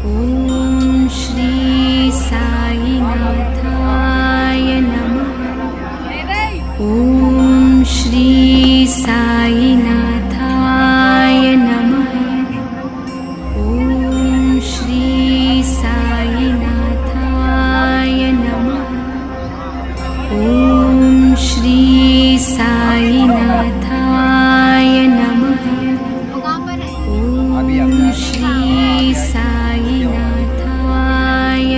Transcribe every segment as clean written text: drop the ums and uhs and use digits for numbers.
ॐ श्री साईनाथाय नमः। ॐ श्री साईनाथाय नमः। ॐ श्री साईनाथाय नमः। ॐ श्री साईनाथाय नमः। ॐ श्री साईनाथाय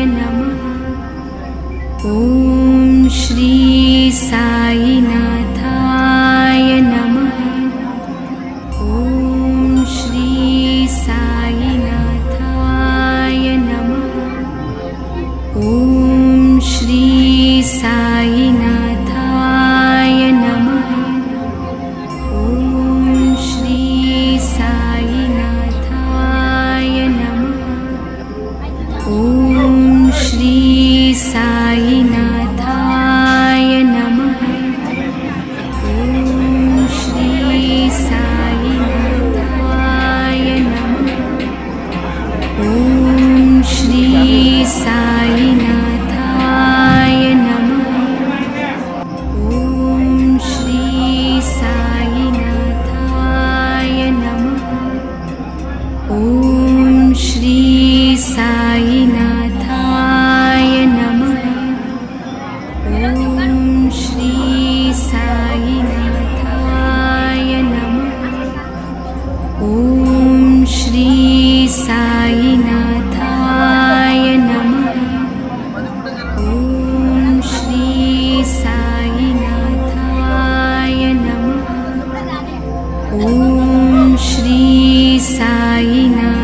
नमः। ॐ श्री साईनाथाय नमः। ॐ श्री साईनाथाय नमः। ॐ श्री साईनाथाय नमः। ॐ श्री साईनाथाय नमः। ॐ श्री साईनाथाय नमः। ॐ श्री साईनाथाय नमः। ॐ श्री साईनाथाय नमः। ॐ श्री साईनाथाय नमः। ॐ श्री साईनाथाय नमः। ॐ श्री साईनाथाय नमः। ॐ श्री साईनाथाय नमः। ॐ श्री साईनाथाय नमः। ॐ श्री साईनाथाय